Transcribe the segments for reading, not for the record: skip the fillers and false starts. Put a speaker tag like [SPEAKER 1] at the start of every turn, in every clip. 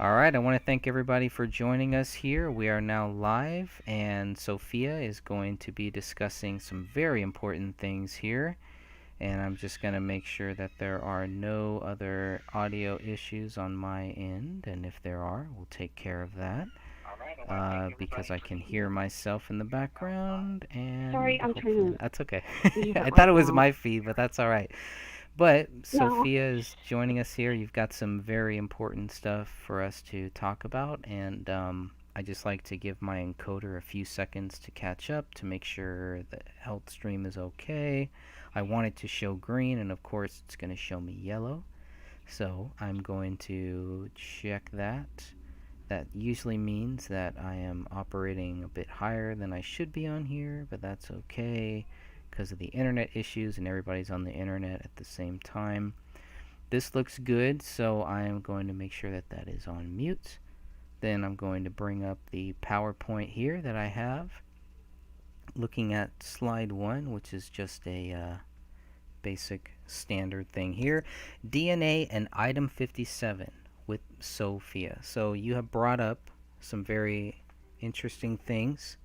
[SPEAKER 1] All right, I want to thank everybody for joining us here. We are now live, and Sophia is going to be discussing some very important things here. And I'm just going to make sure that there are no other audio issues on my end. And if there are, we'll take care of that because I can hear myself in the background.
[SPEAKER 2] Sorry,
[SPEAKER 1] And
[SPEAKER 2] I'm
[SPEAKER 1] hopefully
[SPEAKER 2] trying
[SPEAKER 1] that's okay.
[SPEAKER 2] to use it
[SPEAKER 1] I thought
[SPEAKER 2] right
[SPEAKER 1] it was
[SPEAKER 2] now.
[SPEAKER 1] my feed, but that's all right. But
[SPEAKER 2] No.
[SPEAKER 1] Sophia is joining us here. You've got some very important stuff for us to talk about, and I just like to give my encoder a few seconds to catch up to make sure the health stream is okay. I want it to show green, and of course, it's going to show me yellow. So I'm going to check that. That usually means that I am operating a bit higher than I should be on here, but that's okay because of the internet issues and everybody's on the internet at the same time. This looks good, so I am going to make sure that that is on mute. Then I'm going to bring up the PowerPoint here that I have. Looking at slide 1, which is just a basic standard thing here. DNA and item 57 with Sophia. So you have brought up some very interesting things,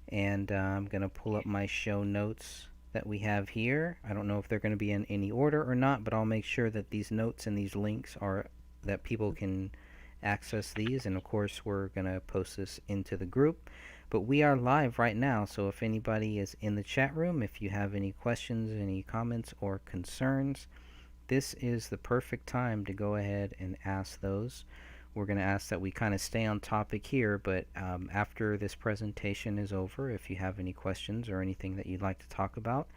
[SPEAKER 1] and I'm going to pull up my show notes that we have here. I don't know if they're going to be in any order or not, but I'll make sure that these notes and these links are that people can access these, and of course we're going to post this into the group. But we are live right now, so if anybody is in the chat room, if you have any questions, any comments, or concerns, this is the perfect time to go ahead and ask those. We're going to ask that we kind of stay on topic here, but after this presentation is over, if you have any questions or anything that you'd like to talk about,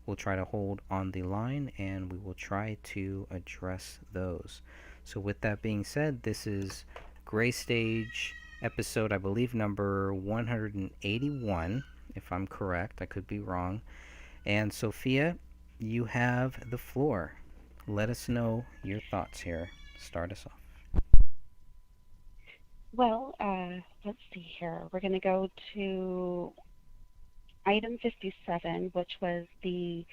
[SPEAKER 1] we'll try to hold on the line and we will try to address those. So with that being said, this is Gray Stage episode, I believe, number 181, if I'm correct. I could be wrong. And Sophia, you have the floor. Let us know your thoughts here. Start us off.
[SPEAKER 2] Well, let's see here. We're going to go to item 57, which was the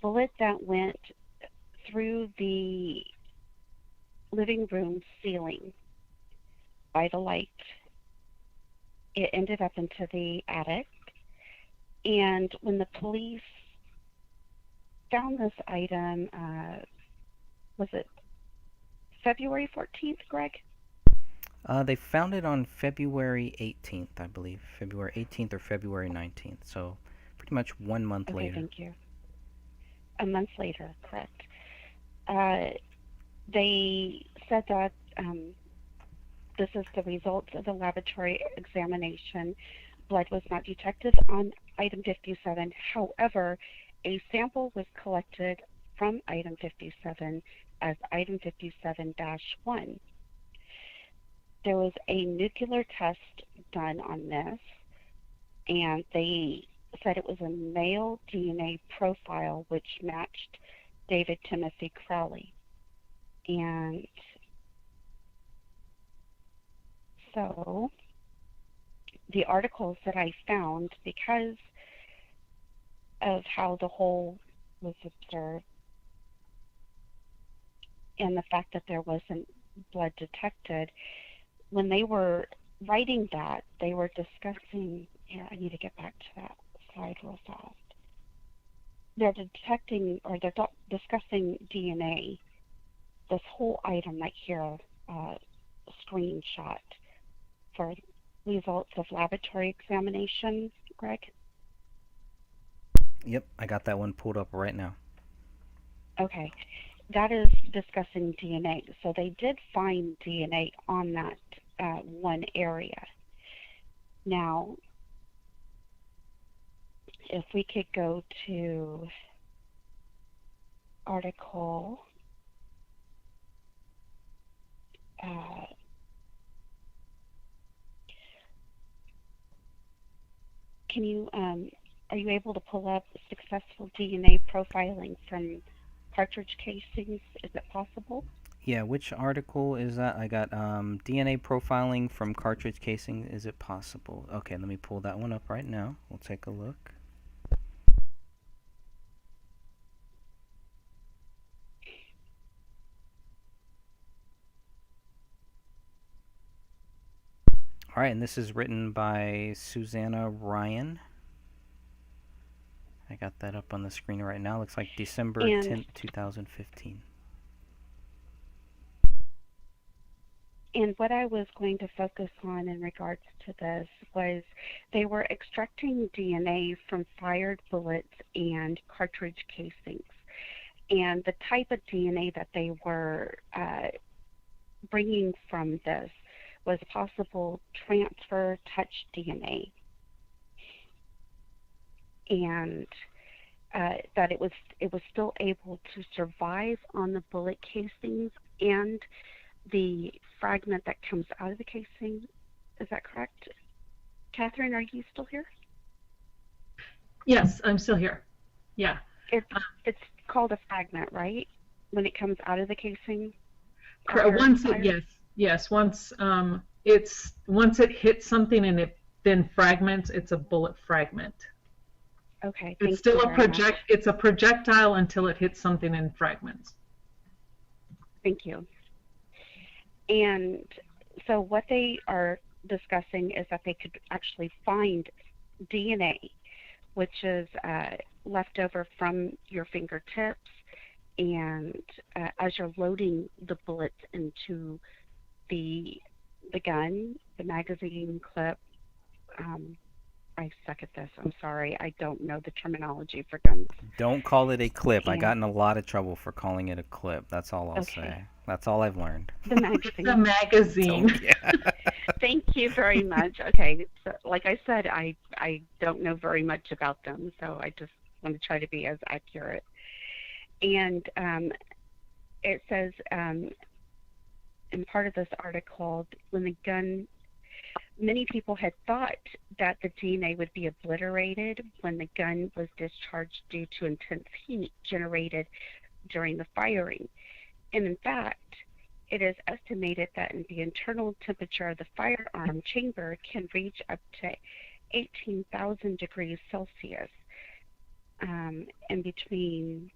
[SPEAKER 2] bullet that went through the living room ceiling by the light. It ended up into the attic. And when the police found this item, was it February 14th, Greg?
[SPEAKER 1] They found it on February 18th, I believe. February 18th or February 19th. So pretty much 1 month
[SPEAKER 2] Okay,
[SPEAKER 1] later.
[SPEAKER 2] thank you. A month later, correct. Uh, they said that this is the results of the laboratory examination. Blood was not detected on item 57. However, a sample was collected from item 57 as item 57-1. There was a nuclear test done on this, and they said it was a male DNA profile which matched David Timothy Crowley. And so the articles that I found, because of how the hole was observed and the fact that there wasn't blood detected, when they were writing that, they were discussing. Here, I need to get back to that slide real fast. They're detecting or they're discussing DNA. This whole item right here, screenshot for results of laboratory examination, Greg?
[SPEAKER 1] Yep, I got that one pulled up right now.
[SPEAKER 2] Okay, that is discussing DNA. So they did find DNA on that one area. Now, if we could go to article uh, can you are you able to pull up successful DNA profiling from cartridge casings? Is it possible?
[SPEAKER 1] Yeah, which article is that? I got DNA profiling from cartridge casing. Is it possible? Okay, let me pull that one up right now. We'll take a look. All right, and this is written by Susanna Ryan. I got that up on the screen right now. Looks like December
[SPEAKER 2] And
[SPEAKER 1] 10th, 2015.
[SPEAKER 2] what I was going to focus on in regards to this was they were extracting DNA from fired bullets and cartridge casings. And the type of DNA that they were bringing from this was possible transfer touch DNA, and that it was still able to survive on the bullet casings and the fragment that comes out of the casing. Is that correct? Catherine, are you still here?
[SPEAKER 3] Yes, I'm still here. Yeah.
[SPEAKER 2] It's called a fragment, right? When it comes out of the casing.
[SPEAKER 3] Once it, yes. Once once it hits something and it then fragments, it's a bullet fragment.
[SPEAKER 2] Okay.
[SPEAKER 3] It's still it's a projectile until it hits something and fragments.
[SPEAKER 2] Thank you. And so what they are discussing is that they could actually find DNA, which is left over from your fingertips, and as you're loading the bullets into the gun, the magazine clip. I suck at this. I'm sorry. I don't know the terminology for guns.
[SPEAKER 1] Don't call it a clip.
[SPEAKER 2] And,
[SPEAKER 1] I got in a lot of trouble for calling it a clip. That's all I'll say. That's all I've learned.
[SPEAKER 2] The magazine.
[SPEAKER 3] It's a magazine.
[SPEAKER 1] Yeah.
[SPEAKER 2] Thank you very much. Okay, so like I said, I don't know very much about them, so I just want to try to be as accurate. And it says in part of this article, when the gun, many people had thought that the DNA would be obliterated when the gun was discharged due to intense heat generated during the firing. And in fact, it is estimated that the internal temperature of the firearm chamber can reach up to 18,000 degrees Celsius, and between,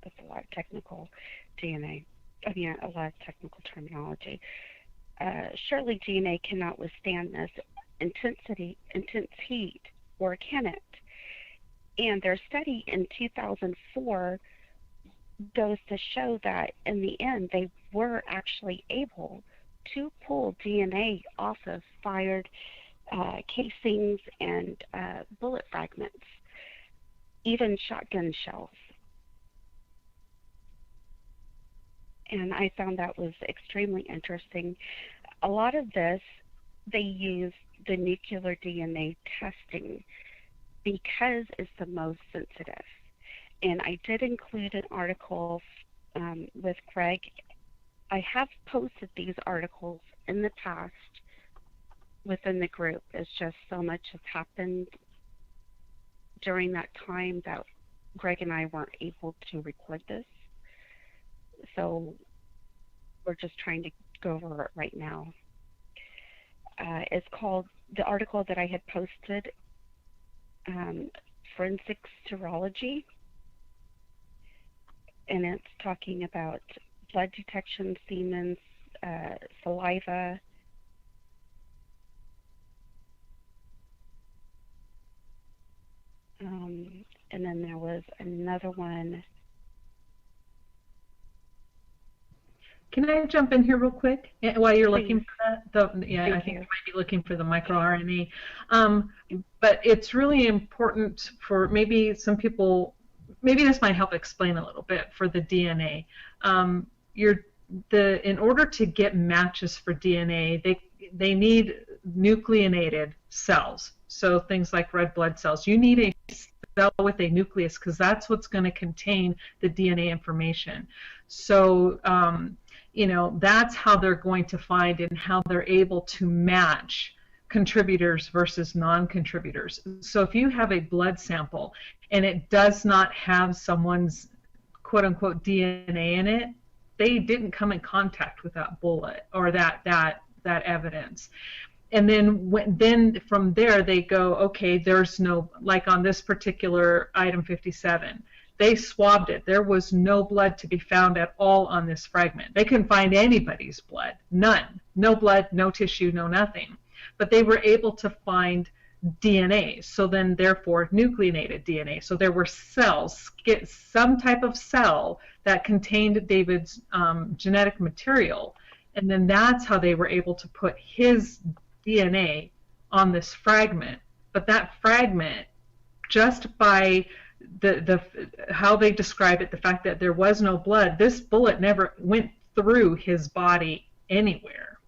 [SPEAKER 2] that's a lot of technical DNA, a lot of technical terminology. Surely DNA cannot withstand this intense heat, or can it? And their study in 2004 goes to show that in the end they were actually able to pull DNA off of fired casings and bullet fragments, even shotgun shells. And I found that was extremely interesting. A lot of this, they use the nuclear DNA testing because it's the most sensitive. And I did include an article with Greg. I have posted these articles in the past within the group. It's just so much has happened during that time that Greg and I weren't able to record this. So we're just trying to go over it right now. It's called, the article that I had posted, Forensic Serology, and it's talking about blood detection, semen, saliva, and then there was another one.
[SPEAKER 3] Can I jump in here real quick while you're looking for that? I think you might be looking for the microRNA. But it's really important for maybe some people, maybe this might help explain a little bit for the DNA. In order to get matches for DNA, they need nucleated cells. So things like red blood cells. You need a cell with a nucleus because that's what's going to contain the DNA information. So that's how they're going to find and how they're able to match contributors versus non-contributors. So if you have a blood sample and it does not have someone's quote-unquote DNA in it, they didn't come in contact with that bullet or that evidence. And then from there they go, okay, there's no, like on this particular item 57, they swabbed it. There was no blood to be found at all on this fragment. They couldn't find anybody's blood, none. no blood, no tissue, no nothing. But they were able to find DNA, so then therefore nucleated DNA. So there were cells, some type of cell that contained David's genetic material, and then that's how they were able to put his DNA on this fragment. But that fragment, just by the how they describe it, the fact that there was no blood, this bullet never went through his body anywhere.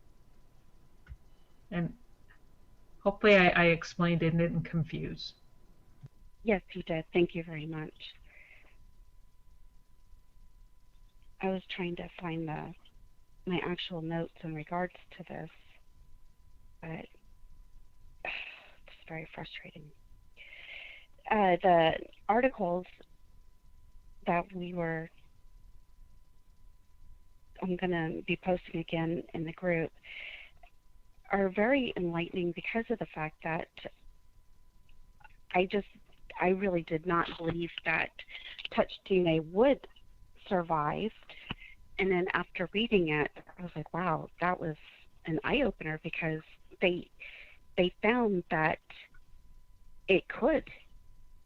[SPEAKER 3] And hopefully I explained it and didn't confuse.
[SPEAKER 2] Yes, you did. Thank you very much. I was trying to find my actual notes in regards to this, but it's very frustrating. The articles that I'm going to be posting again in the group, are very enlightening because of the fact that I really did not believe that touch DNA would survive. And then after reading it, I was like, wow, that was an eye-opener, because they found that it could,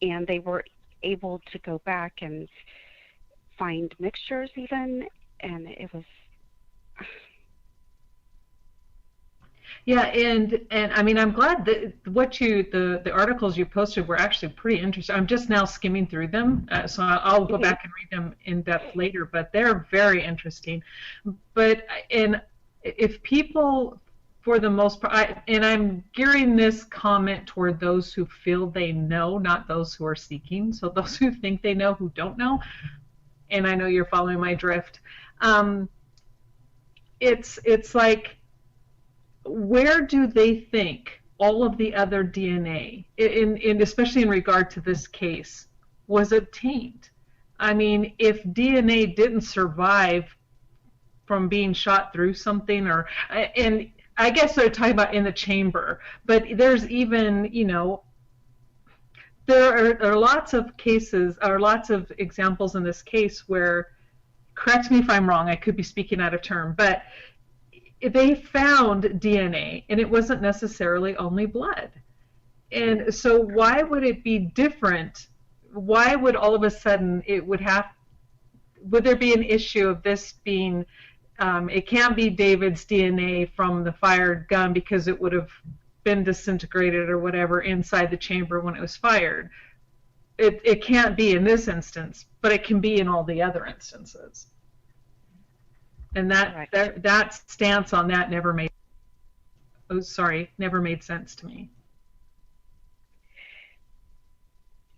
[SPEAKER 2] and they were able to go back and find mixtures even, and it was...
[SPEAKER 3] Yeah, and I mean, I'm glad that the articles you posted were actually pretty interesting. I'm just now skimming through them, so I'll go back and read them in depth later. But they're very interesting. But and if people, for the most part, and I'm gearing this comment toward those who feel they know, not those who are seeking. So those who think they know, who don't know, and I know you're following my drift. It's like, where do they think all of the other DNA, especially in regard to this case, was obtained? I mean, if DNA didn't survive from being shot through something, and I guess they're talking about in the chamber, but there's even, there are lots of cases, or lots of examples in this case where, correct me if I'm wrong, I could be speaking out of turn, but they found DNA, and it wasn't necessarily only blood. And so why would it be different? Why would all of a sudden would there be an issue of this being, it can't be David's DNA from the fired gun because it would have been disintegrated or whatever inside the chamber when it was fired. It can't be in this instance, but it can be in all the other instances. And that stance on that never made sense to me.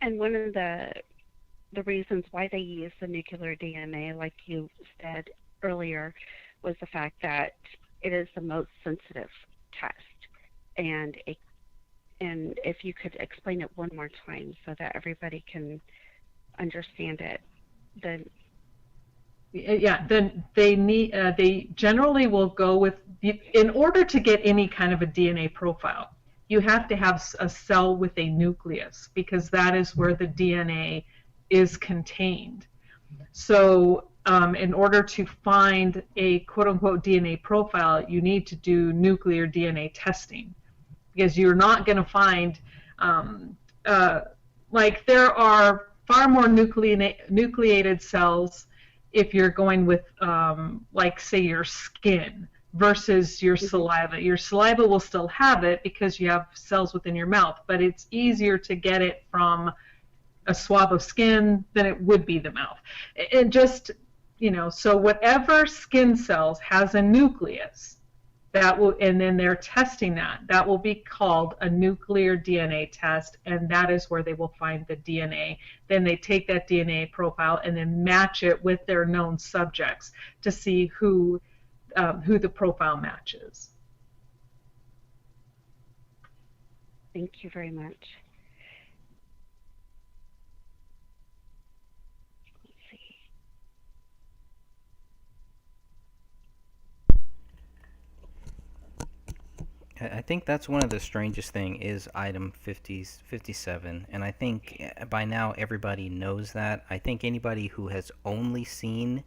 [SPEAKER 2] And one of the reasons why they use the nuclear DNA, like you said earlier, was the fact that it is the most sensitive test. And if you could explain it one more time so that everybody can understand it, then...
[SPEAKER 3] Yeah, then they generally will go with, in order to get any kind of a DNA profile, you have to have a cell with a nucleus, because that is where the DNA is contained. So in order to find a quote-unquote DNA profile, you need to do nuclear DNA testing, because you're not going to find, like, there are far more nucleated cells if you're going with, like, say, your skin versus your saliva. Your saliva will still have it because you have cells within your mouth, but it's easier to get it from a swab of skin than it would be the mouth. And just, so whatever skin cells has a nucleus, and then they're testing that will be called a nuclear DNA test, and that is where they will find the DNA. Then they take that DNA profile and then match it with their known subjects to see who the profile matches.
[SPEAKER 2] Thank you very much.
[SPEAKER 1] I think that's one of the strangest thing is item 57, and I think by now everybody knows that. I think anybody who has only seen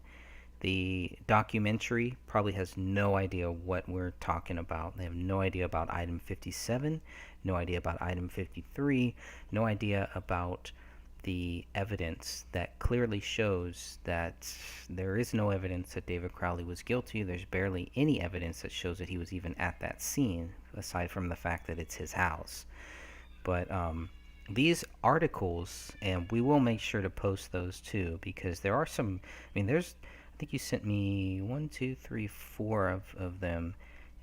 [SPEAKER 1] The documentary probably has no idea what we're talking about. They have no idea about item 57, no idea about item 53, no idea about the evidence that clearly shows that there is no evidence that David Crowley was guilty. There's barely any evidence that shows that he was even at that scene, aside from the fact that it's his house. But these articles, and we will make sure to post those too, because there are some. I mean, I think you sent me one, two, three, four of them,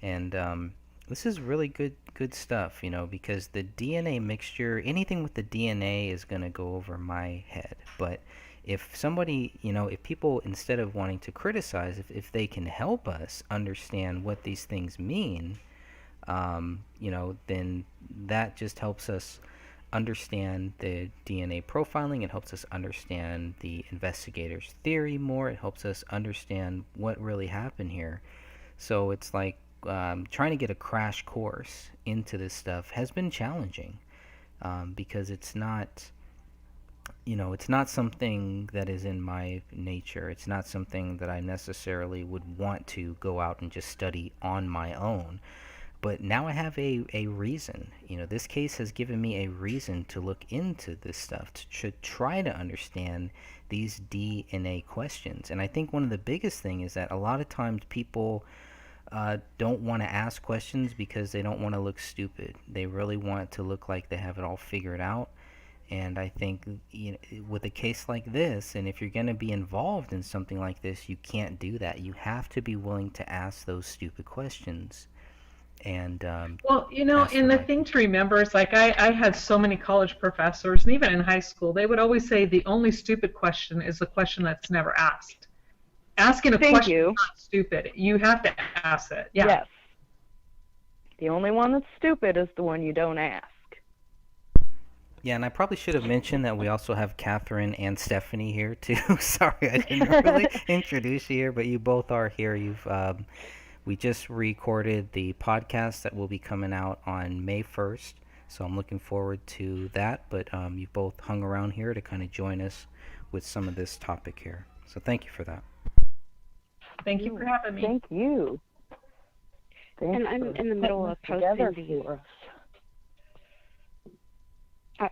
[SPEAKER 1] and this is really good stuff, because the DNA mixture, anything with the DNA is going to go over my head. But if somebody, if people, instead of wanting to criticize, if they can help us understand what these things mean, then that just helps us understand the DNA profiling. It helps us understand the investigator's theory more. It helps us understand what really happened here. So it's like trying to get a crash course into this stuff has been challenging, because it's not something that is in my nature. It's not something that I necessarily would want to go out and just study on my own. But now I have a reason. This case has given me a reason to look into this stuff, to try to understand these DNA questions. And I think one of the biggest thing is that a lot of times people don't want to ask questions because they don't want to look stupid. They really want to look like they have it all figured out. And I think with a case like this, and if you're going to be involved in something like this, you can't do that. You have to be willing to ask those stupid questions. And
[SPEAKER 3] well, and the thing to remember is, like, I had so many college professors, and even in high school, they would always say the only stupid question is the question that's never asked. Asking a question is not stupid. You have to ask it. Yeah.
[SPEAKER 4] Yes. The only one that's stupid is the one you don't ask.
[SPEAKER 1] Yeah, and I probably should have mentioned that we also have Catherine and Stephanie here too. Sorry, I didn't really introduce you here, but you both are here. We just recorded the podcast that will be coming out on May 1st, so I'm looking forward to that. But you both hung around here to kind of join us with some of this topic here. So thank you for that.
[SPEAKER 3] Thank you for having me.
[SPEAKER 4] Thank you.
[SPEAKER 2] And I'm in the middle of posting these.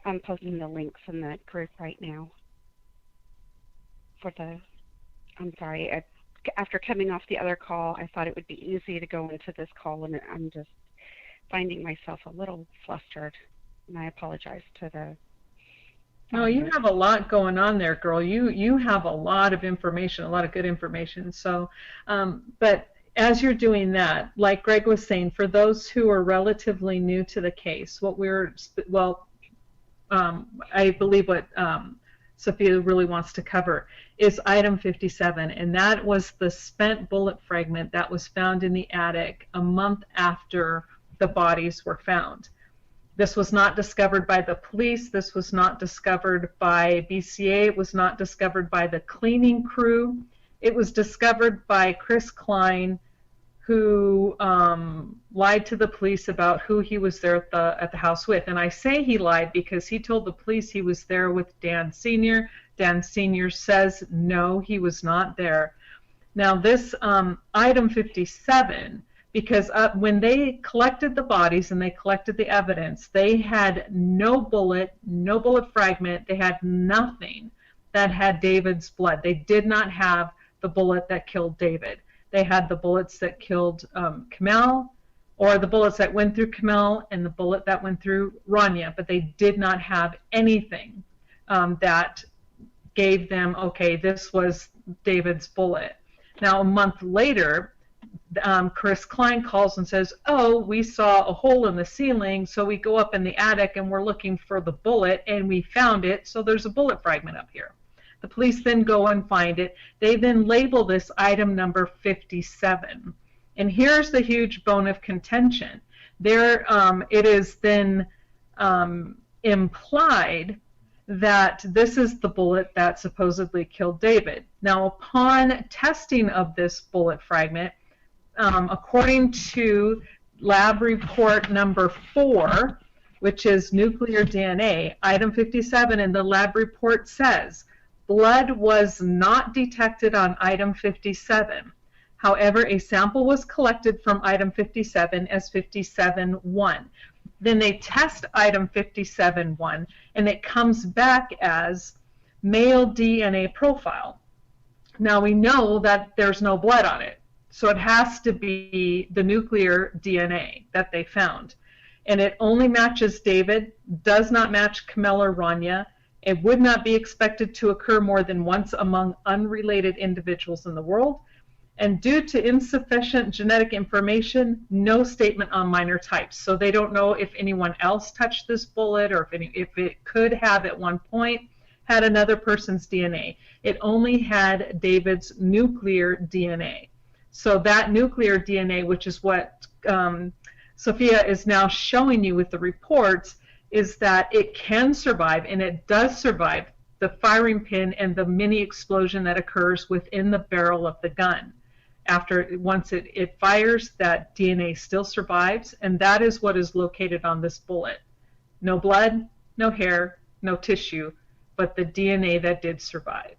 [SPEAKER 2] I'm posting the links in the group right now. I'm sorry. After coming off the other call, I thought it would be easy to go into this call, and I'm just finding myself a little flustered. And I apologize to the.
[SPEAKER 3] No, you have a lot going on there, girl. You have a lot of information, a lot of good information. So, but as you're doing that, like Greg was saying, for those who are relatively new to the case, I believe what Sophia really wants to cover is item 57, and that was the spent bullet fragment that was found in the attic a month after the bodies were found. This was not discovered by the police. This was not discovered by BCA. It was not discovered by the cleaning crew. It was discovered by Chris Klein, who lied to the police about who he was there at the house with. And I say he lied because he told the police he was there with Dan Sr. Dan Sr. says, no, he was not there. Now this item 57, because when they collected the bodies and they collected the evidence, they had no bullet fragment. They had nothing that had David's blood. They did not have the bullet that killed David. They had the bullets that killed Kamel, or the bullets that went through Kamel and the bullet that went through Rania, but they did not have anything that gave them, okay, this was David's bullet. Now, a month later, Chris Klein calls and says, oh, we saw a hole in the ceiling, so we go up in the attic and we're looking for the bullet, and we found it, so there's a bullet fragment up here. The police then go and find it. They then label this item number 57. And here's the huge bone of contention. It is then implied that this is the bullet that supposedly killed David. Now, upon testing of this bullet fragment, according to lab report number 4, which is nuclear DNA, item 57 in the lab report says, Blood was not detected on item 57. However, a sample was collected from item 57 as 57-1. Then they test item 57-1, and it comes back as male DNA profile. Now we know that there's no blood on it, so it has to be the nuclear DNA that they found. And it only matches David, does not match Camille or Rania. It would not be expected to occur more than once among unrelated individuals in the world. And due to insufficient genetic information, no statement on minor types. So they don't know if anyone else touched this bullet, or if it could have at one point had another person's DNA. It only had David's nuclear DNA. So that nuclear DNA, which is what Sophia is now showing you with the reports, is that it can survive, and it does survive, the firing pin and the mini explosion that occurs within the barrel of the gun. Once it fires, that DNA still survives, and that is what is located on this bullet. No blood, no hair, no tissue, but the DNA that did survive.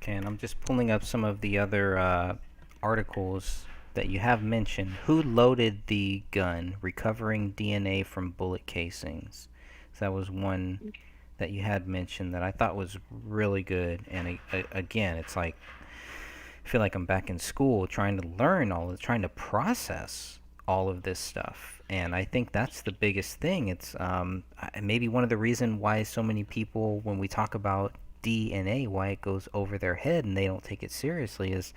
[SPEAKER 1] Okay, and I'm just pulling up some of the other articles that you have mentioned. Who loaded the gun? Recovering DNA from bullet casings. So that was one that you had mentioned that I thought was really good. And again, it's like I feel like I'm back in school trying to learn trying to process all of this stuff. And I think that's the biggest thing. It's maybe one of the reasons why so many people, when we talk about DNA, why it goes over their head and they don't take it seriously, is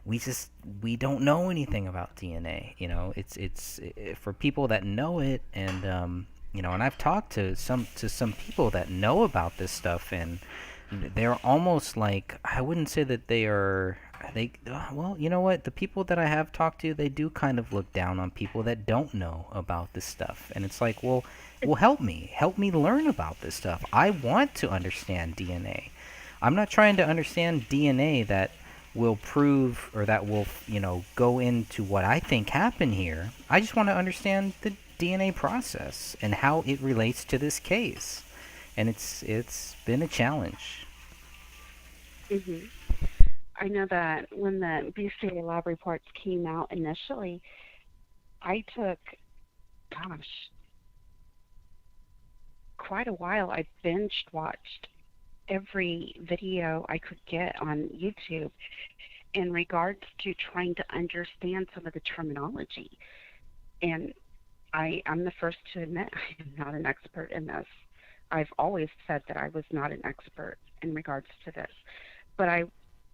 [SPEAKER 1] we don't know anything about DNA. It's for people that know it, and and I've talked to some people that know about this stuff, and they're almost like, I wouldn't say that well, you know what, the people that I have talked to, they do kind of look down on people that don't know about this stuff. And it's like, well, help me learn about this stuff. I want to understand DNA. I'm not trying to understand DNA that will prove, or that will go into what I think happened here. I just want to understand the DNA process and how it relates to this case. And it's been a challenge.
[SPEAKER 2] Mhm. I know that when the BCA lab reports came out initially, I took, gosh, quite a while. I binge watched every video I could get on YouTube in regards to trying to understand some of the terminology. And I'm the first to admit I am not an expert in this. I've always said that I was not an expert in regards to this. But I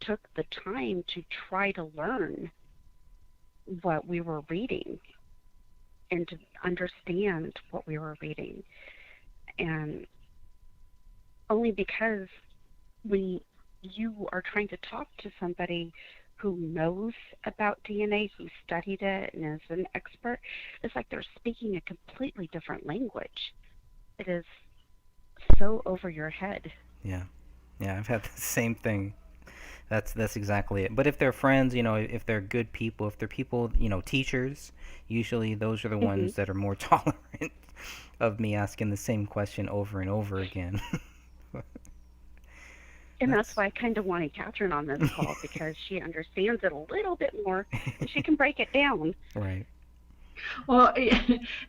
[SPEAKER 2] took the time to try to learn what we were reading and to understand what we were reading. And only because when you are trying to talk to somebody who knows about DNA, who studied it and is an expert, it's like they're speaking a completely different language. It is so over your head.
[SPEAKER 1] Yeah, I've had the same thing. That's exactly it. But if they're friends, if they're good people, if they're people, teachers, usually those are the ones that are more tolerant of me asking the same question over and over again.
[SPEAKER 2] And that's why I kind of wanted Catherine on this call, because she understands it a little bit more and she can break it down.
[SPEAKER 1] Right.
[SPEAKER 3] Well,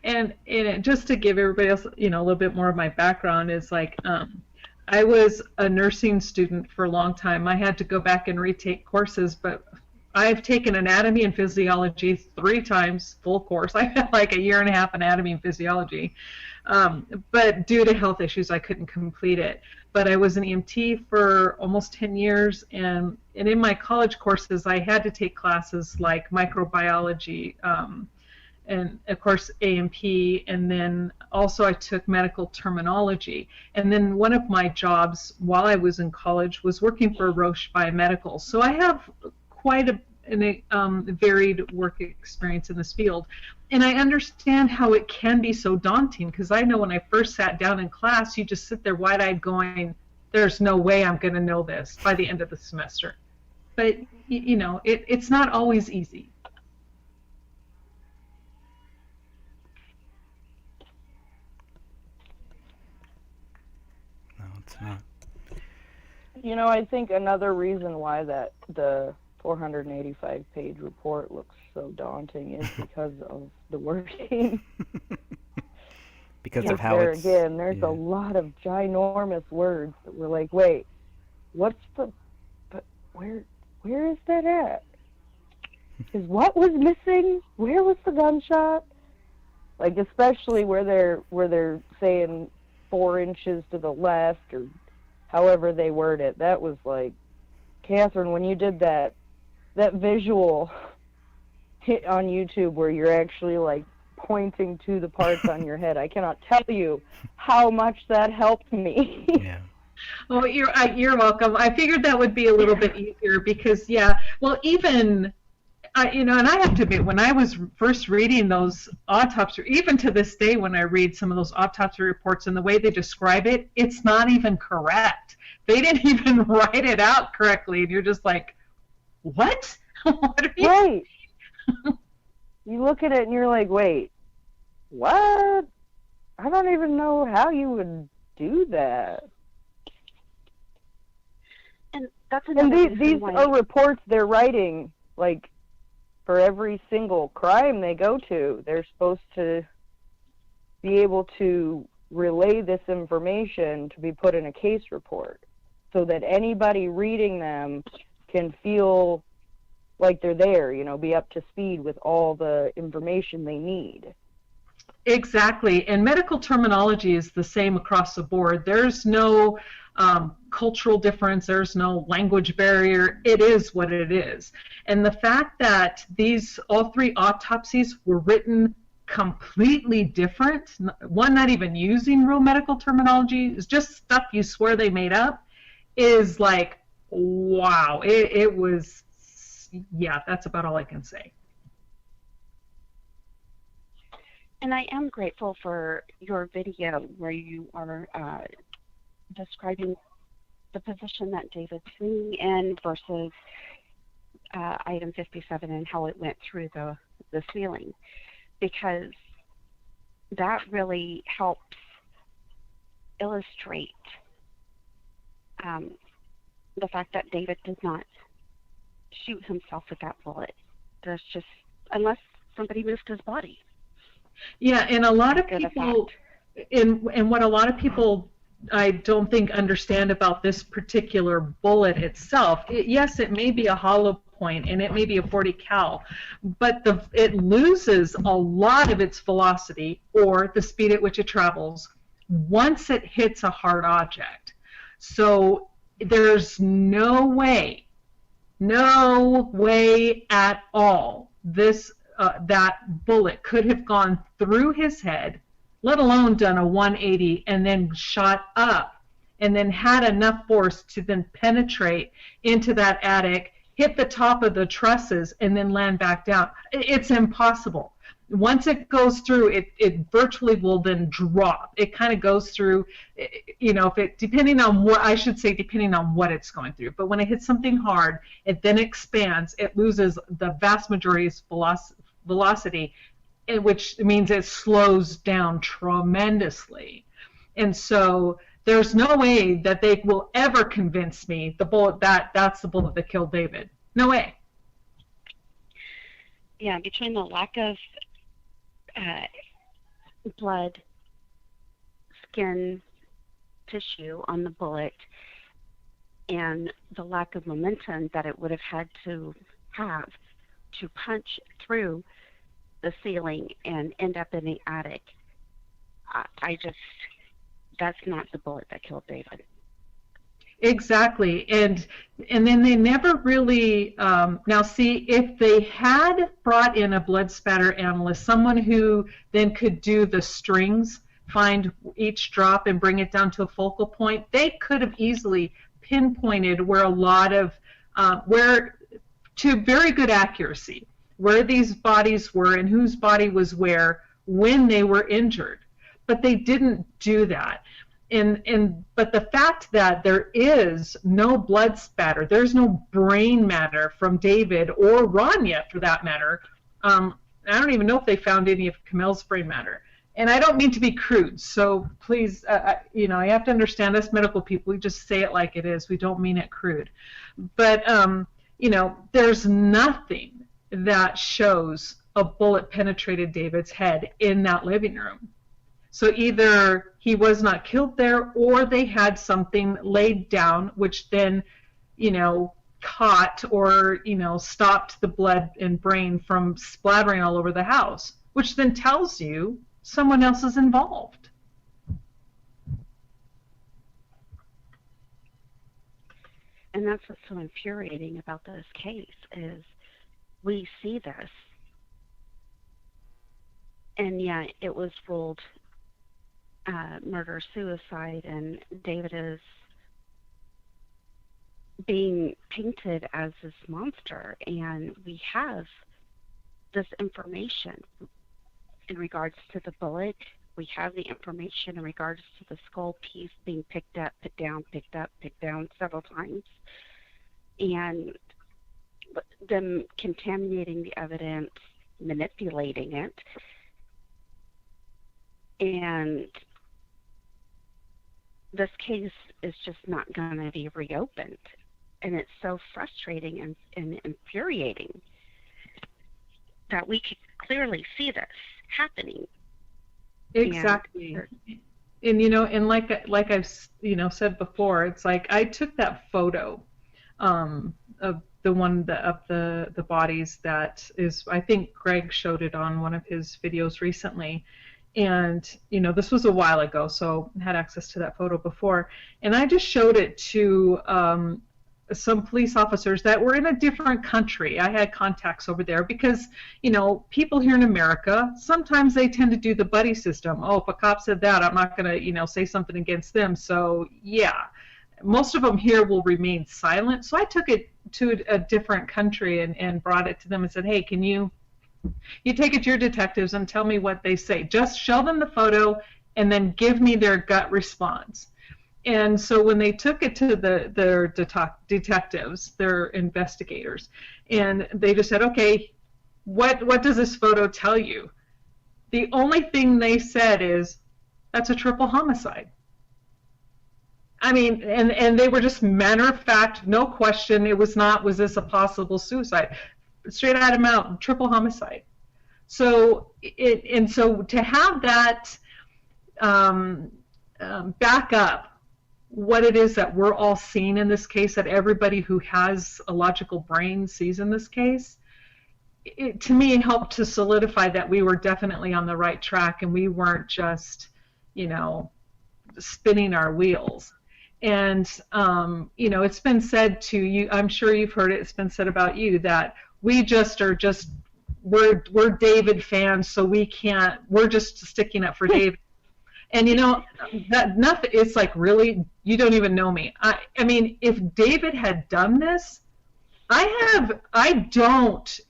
[SPEAKER 3] and just to give everybody else, a little bit more of my background, is like, I was a nursing student for a long time. I had to go back and retake courses, but I've taken anatomy and physiology 3 times, full course. I had like a year and a half anatomy and physiology. But due to health issues, I couldn't complete it. But I was an EMT for almost 10 years, and in my college courses, I had to take classes like microbiology, and of course A&P, and then also I took medical terminology. And then one of my jobs while I was in college was working for Roche Biomedical. So I have quite a varied work experience in this field. And I understand how it can be so daunting, because I know when I first sat down in class, you just sit there wide-eyed going, there's no way I'm going to know this by the end of the semester. But, it's not always easy.
[SPEAKER 1] It's not.
[SPEAKER 4] You know, I think another reason why that the 485-page report looks so daunting is because of the wording.
[SPEAKER 1] Because
[SPEAKER 4] Because
[SPEAKER 1] of how
[SPEAKER 4] there
[SPEAKER 1] it's.
[SPEAKER 4] again, there's a
[SPEAKER 1] Yeah.
[SPEAKER 4] lot of ginormous words that we're like, wait, what's the, but where is that at? Is what was missing? Where was the gunshot? Like especially where they're saying 4 inches to the left or however they word it. That was like, Catherine, when you did that visual hit on YouTube where you're actually like pointing to the parts on your head, I cannot tell you how much that helped me.
[SPEAKER 1] Yeah.
[SPEAKER 3] Oh, you're welcome. I figured that would be a little bit easier because, yeah, well, even, you know, and I have to admit, when I was first reading those autopsy, even to this day when I read some of those autopsy reports and the way they describe it, it's not even correct. They didn't even write it out correctly, and you're just like, what? What are you?
[SPEAKER 4] Right. You look at it and you're like, wait, what? I don't even know how you would do that.
[SPEAKER 2] And that's
[SPEAKER 4] And
[SPEAKER 2] another
[SPEAKER 4] these
[SPEAKER 2] reason why.
[SPEAKER 4] are reports they're writing, like, for every single crime they go to. They're supposed to be able to relay this information to be put in a case report so that anybody reading them can feel like they're there, you know, be up to speed with all the information they need.
[SPEAKER 3] Exactly, and medical terminology is the same across the board. There's no cultural difference, there's no language barrier. It is what it is. And the fact that all three autopsies were written completely different, one not even using real medical terminology, is just stuff you swear they made up, is like, wow. It was, yeah, that's about all I can say.
[SPEAKER 2] And I am grateful for your video where you are describing the position that David's sitting in versus item 57 and how it went through the ceiling, because that really helps illustrate the fact that David did not shoot himself with that bullet. There's just, unless somebody moved his body.
[SPEAKER 3] Yeah, and a lot of
[SPEAKER 2] After the
[SPEAKER 3] people,
[SPEAKER 2] fact.
[SPEAKER 3] and what a lot of people I don't think understand about this particular bullet itself, yes, it may be a hollow point and it may be a 40 cal, but it loses a lot of its velocity or the speed at which it travels once it hits a hard object. So there's no way at all that bullet could have gone through his head, let alone done a 180 and then shot up and then had enough force to then penetrate into that attic, hit the top of the trusses, and then land back down. It's impossible. Once it goes through, it virtually will then drop. It kind of goes through, you know, depending on what it's going through. But when it hits something hard, it then expands. It loses the vast majority of its velocity, which means it slows down tremendously. And so there's no way that they will ever convince me that's the bullet that killed David. No way.
[SPEAKER 2] Yeah, between the lack of blood, skin, tissue on the bullet, and the lack of momentum that it would have had to have to punch through the ceiling and end up in the attic, that's not the bullet that killed David.
[SPEAKER 3] Exactly, and then they never really, now see, if they had brought in a blood spatter analyst, someone who then could do the strings, find each drop and bring it down to a focal point, they could have easily pinpointed where to very good accuracy, where these bodies were and whose body was where when they were injured. But they didn't do that. But the fact that there is no blood spatter, there's no brain matter from David or Rania for that matter. I don't even know if they found any of Camille's brain matter. and I don't mean to be crude, so please, you know, I have to understand us medical people, we just say it like it is. We don't mean it crude. But, you know, there's nothing that shows a bullet penetrated David's head in that living room. So either he was not killed there, or they had something laid down, which then, you know, caught or, you know, stopped the blood and brain from splattering all over the house, which then tells you someone else is involved.
[SPEAKER 2] And that's what's so infuriating about this case is we see this, and yet it was ruled murder-suicide, and David is being painted as this monster, and we have this information in regards to the bullet. We have the information in regards to the skull piece being picked up, put down, picked up, picked down several times, and them contaminating the evidence, manipulating it, and this case is just not going to be reopened. And it's so frustrating and infuriating that we could clearly see this happening.
[SPEAKER 3] Exactly. And you know, and like I've, you know, said before, it's like I took that photo of the one of the bodies that is, I think Greg showed it on one of his videos recently. And, you know, this was a while ago, so I had access to that photo before. And I just showed it to some police officers that were in a different country. I had contacts over there because, you know, people here in America, sometimes they tend to do the buddy system. Oh, if a cop said that, I'm not going to, you know, say something against them. So, yeah, most of them here will remain silent. So I took it to a different country and brought it to them and said, hey, can you take it to your detectives and tell me what they say. Just show them the photo and then give me their gut response. And so when they took it to their detectives, their investigators, and they just said, okay, what does this photo tell you? The only thing they said is, that's a triple homicide. I mean, and they were just matter of fact, no question, it was not, was this a possible suicide? Straight out of mouth, triple homicide. So so to have that back up what it is that we're all seeing in this case, that everybody who has a logical brain sees in this case, it to me helped to solidify that we were definitely on the right track and we weren't just, you know, spinning our wheels. And you know, it's been said to you, I'm sure you've heard it, it's been said about you that we just are just, we're David fans, so we can't, we're just sticking up for David. And you know, that nothing, it's like, really, you don't even know me. I mean, if David had done this, I don't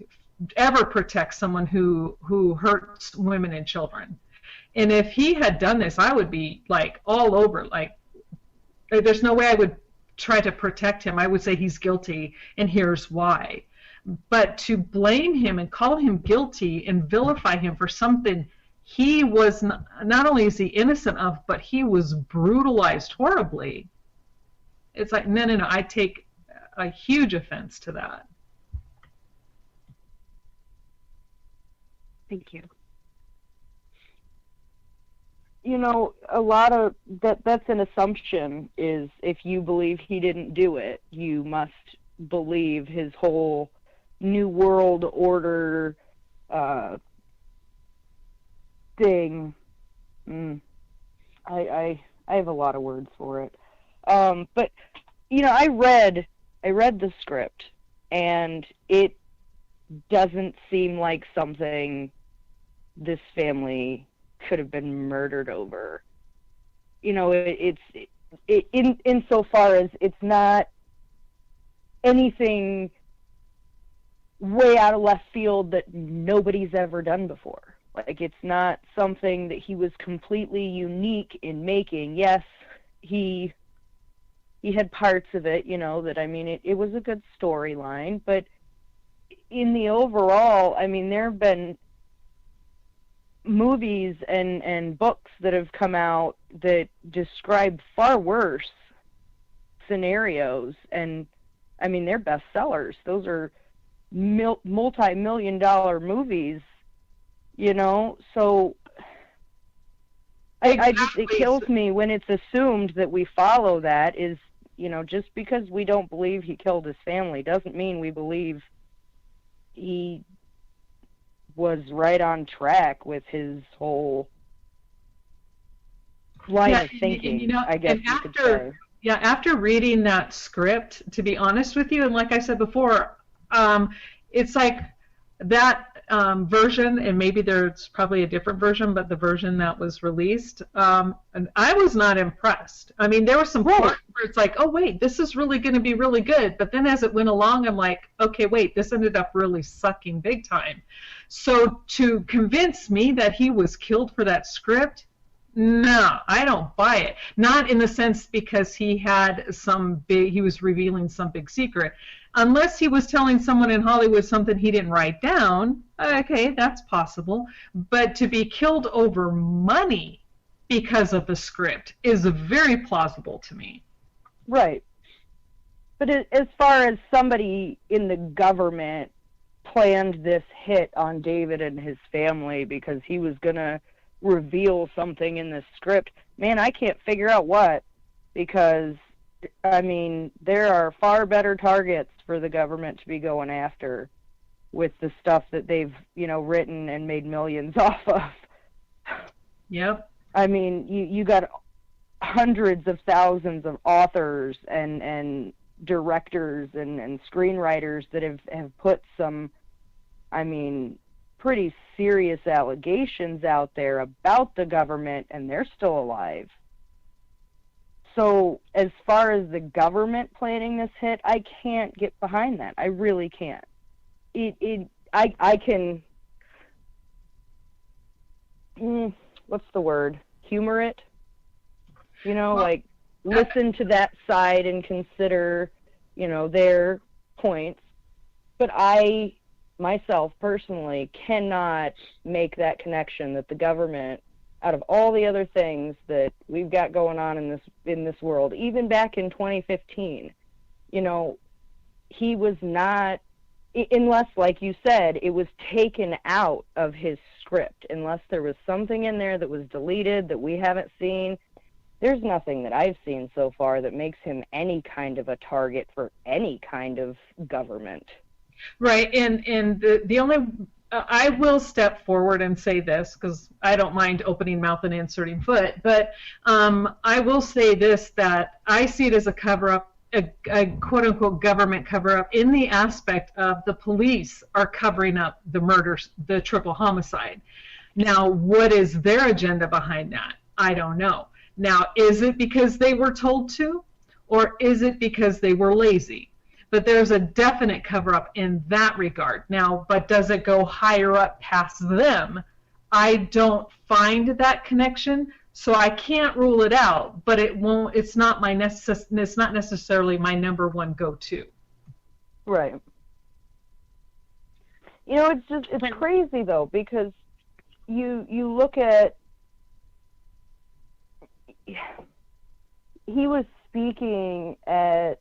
[SPEAKER 3] ever protect someone who hurts women and children. And if he had done this, I would be like all over, like, there's no way I would try to protect him. I would say he's guilty and here's why. But to blame him and call him guilty and vilify him for something he was not only is he innocent of, but he was brutalized horribly. It's like, no, I take a huge offense to that.
[SPEAKER 2] Thank you.
[SPEAKER 4] You know, a lot of that's an assumption, is if you believe he didn't do it, you must believe his whole New World Order thing. I have a lot of words for it. But you know, I read the script, and it doesn't seem like something this family could have been murdered over. You know, it's insofar as it's not anything way out of left field that nobody's ever done before. Like, it's not something that he was completely unique in making. Yes, he had parts of it, you know, that, I mean, it was a good storyline, but in the overall, I mean, there have been movies and books that have come out that describe far worse scenarios, and I mean they're bestsellers. Those are multi-million-dollar movies, you know. So I just, it kills me when it's assumed that we follow that. Is, you know, just because we don't believe he killed his family doesn't mean we believe he was right on track with his whole line of thinking,
[SPEAKER 3] you know,
[SPEAKER 4] I guess you could say.
[SPEAKER 3] Yeah, after reading that script, to be honest with you, and like I said before, it's like that version, and maybe there's probably a different version, but the version that was released, and I was not impressed. I mean, there were some parts where it's like, oh wait, this is really going to be really good, but then as it went along, I'm like, okay, wait, this ended up really sucking big time. So to convince me that he was killed for that script, no, I don't buy it. Not in the sense because he had he was revealing some big secret. Unless he was telling someone in Hollywood something he didn't write down, okay, that's possible. But to be killed over money because of the script is very plausible to me.
[SPEAKER 4] Right. But as far as somebody in the government planned this hit on David and his family because he was going to reveal something in the script, man, I can't figure out what, because I mean there are far better targets for the government to be going after with the stuff that they've, you know, written and made millions off of.
[SPEAKER 3] Yep.
[SPEAKER 4] I mean, you got hundreds of thousands of authors and directors and screenwriters that have put some, I mean, pretty serious allegations out there about the government, and they're still alive. So as far as the government planning this hit, I can't get behind that. I really can't. I can, what's the word? Humor it? You know, like listen to that side and consider, you know, their points. But I myself personally cannot make that connection that the government, out of all the other things that we've got going on in this world, even back in 2015, you know, he was not, unless, like you said, it was taken out of his script, unless there was something in there that was deleted that we haven't seen. There's nothing that I've seen so far that makes him any kind of a target for any kind of government.
[SPEAKER 3] Right, and the only, I will step forward and say this, because I don't mind opening mouth and inserting foot, but I will say this, that I see it as a cover-up, a quote-unquote government cover-up, in the aspect of the police are covering up the murders, the triple homicide. Now, what is their agenda behind that? I don't know. Now, is it because they were told to, or is it because they were lazy? But there's a definite cover-up in that regard. Now, but does it go higher up past them? I don't find that connection, so I can't rule it out. But it won't. It's not my it's not necessarily my number one go-to.
[SPEAKER 4] Right. You know, it's crazy though, because you look at, he was speaking at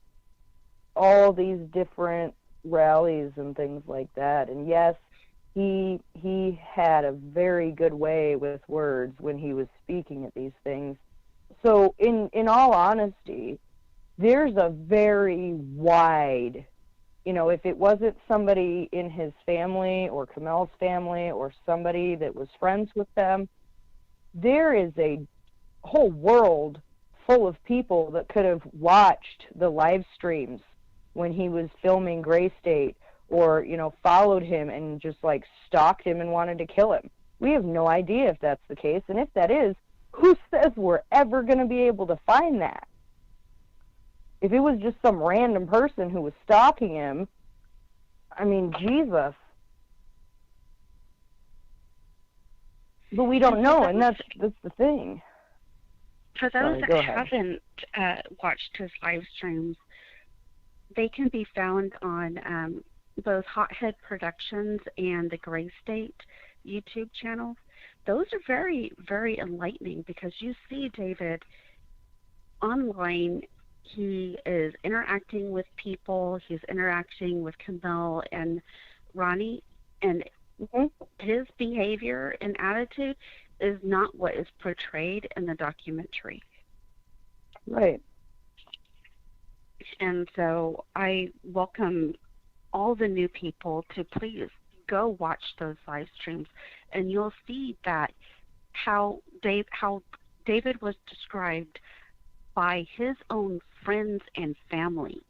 [SPEAKER 4] all these different rallies and things like that, and yes, he had a very good way with words when he was speaking at these things. So in all honesty, there's a very wide, you know, if it wasn't somebody in his family or Kamel's family or somebody that was friends with them, there is a whole world full of people that could have watched the live streams when he was filming Gray State, or, you know, followed him and just like stalked him and wanted to kill him. We have no idea if that's the case, and if that is, who says we're ever going to be able to find that? If it was just some random person who was stalking him, I mean, Jesus. But we don't know, and that's the thing.
[SPEAKER 2] For those that haven't watched his live streams, they can be found on both Hothead Productions and the Gray State YouTube channels. those are very, very enlightening, because you see David online. He is interacting with people, he's interacting with Camille and Ronnie, and his behavior and attitude is not what is portrayed in the documentary.
[SPEAKER 4] Right.
[SPEAKER 2] And so I welcome all the new people to please go watch those live streams, and you'll see that how David was described by his own friends and family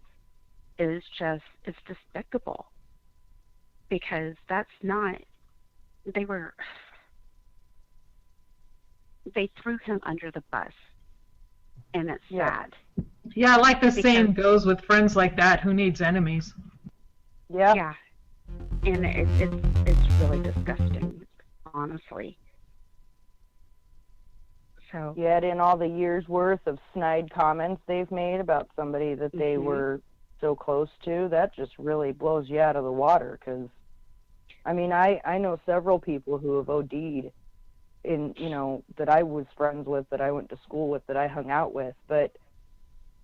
[SPEAKER 2] is just, it's despicable, because that's not, they threw him under the bus, and it's sad.
[SPEAKER 3] Yeah, like the saying
[SPEAKER 2] Because-
[SPEAKER 3] goes, with friends like that, who needs enemies?
[SPEAKER 4] Yeah.
[SPEAKER 2] Yeah, and it's really disgusting, honestly. So
[SPEAKER 4] You add in all the years worth of snide comments they've made about somebody that they were so close to, that just really blows you out of the water. Because, I mean, I know several people who have OD'd in, you know, that I was friends with, that I went to school with, that I hung out with. But,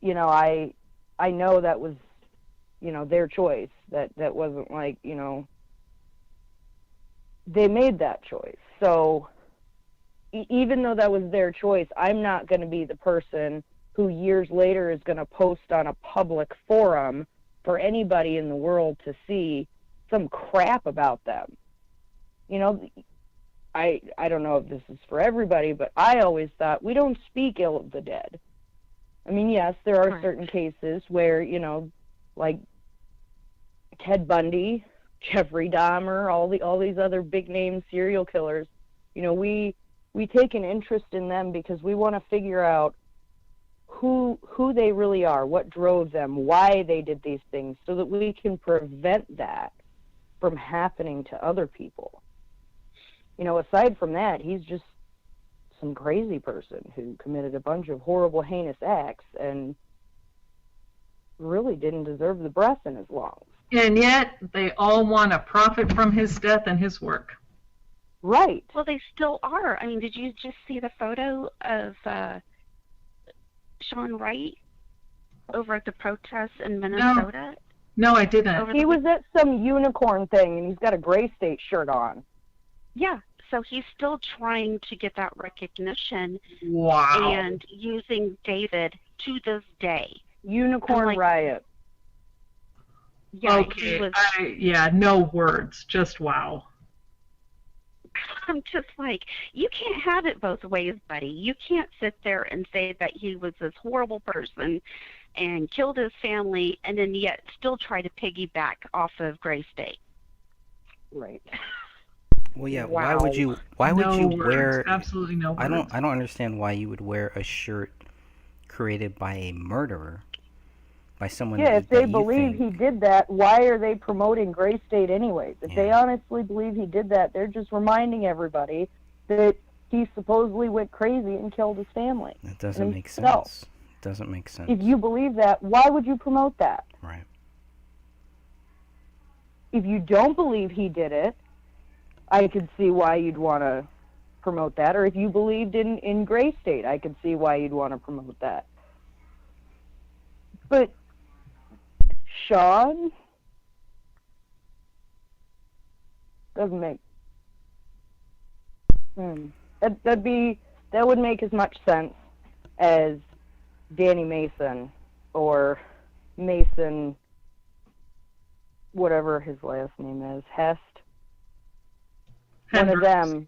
[SPEAKER 4] you know, I know that was, you know, their choice. That wasn't like, you know, they made that choice. So even though that was their choice, I'm not going to be the person who years later is going to post on a public forum for anybody in the world to see some crap about them. You know, I don't know if this is for everybody, but I always thought we don't speak ill of the dead. I mean, yes, there are certain cases where, you know, like Ted Bundy, Jeffrey Dahmer, all these other big name serial killers, you know, we take an interest in them because we want to figure out who they really are, what drove them, why they did these things, so that we can prevent that from happening to other people. You know, aside from that, he's just some crazy person who committed a bunch of horrible, heinous acts and really didn't deserve the breath in his lungs.
[SPEAKER 3] And yet, they all want to profit from his death and his work.
[SPEAKER 4] Right.
[SPEAKER 2] well, they still are. I mean, did you just see the photo of Sean Wright over at the protests in Minnesota?
[SPEAKER 3] No, I didn't.
[SPEAKER 4] He was at some unicorn thing, and he's got a Gray State shirt on.
[SPEAKER 2] Yeah, so he's still trying to get that recognition
[SPEAKER 3] Wow.
[SPEAKER 2] and using David to this day.
[SPEAKER 4] Unicorn
[SPEAKER 2] like-
[SPEAKER 4] riot.
[SPEAKER 2] Yeah,
[SPEAKER 3] Okay.
[SPEAKER 2] he was.
[SPEAKER 3] No words. Just wow.
[SPEAKER 2] I'm just like, you can't have it both ways, buddy. You can't sit there and say that he was this horrible person and killed his family, and then yet still try to piggyback off of Gray State.
[SPEAKER 4] Right.
[SPEAKER 1] Well, yeah.
[SPEAKER 4] Wow.
[SPEAKER 1] Why would
[SPEAKER 3] No
[SPEAKER 1] you
[SPEAKER 3] words.
[SPEAKER 1] wear?
[SPEAKER 3] Absolutely no words.
[SPEAKER 1] I don't understand why you would wear a shirt created by a murderer, by someone.
[SPEAKER 4] Yeah, if they
[SPEAKER 1] that you
[SPEAKER 4] believe
[SPEAKER 1] think-
[SPEAKER 4] he did that, why are they promoting Gray State anyways? If they
[SPEAKER 1] Yeah.
[SPEAKER 4] honestly believe he did that, they're just reminding everybody that he supposedly went crazy and killed his family.
[SPEAKER 1] That doesn't make
[SPEAKER 4] No.
[SPEAKER 1] sense. Doesn't make sense.
[SPEAKER 4] If you believe that, why would you promote that?
[SPEAKER 1] Right.
[SPEAKER 4] If you don't believe he did it, I could see why you'd want to promote that. Or if you believed in Gray State, I could see why you'd want to promote that. But Sean doesn't make. That would make as much sense as Danny Mason or Mason, whatever his last name is, Hest. One of them,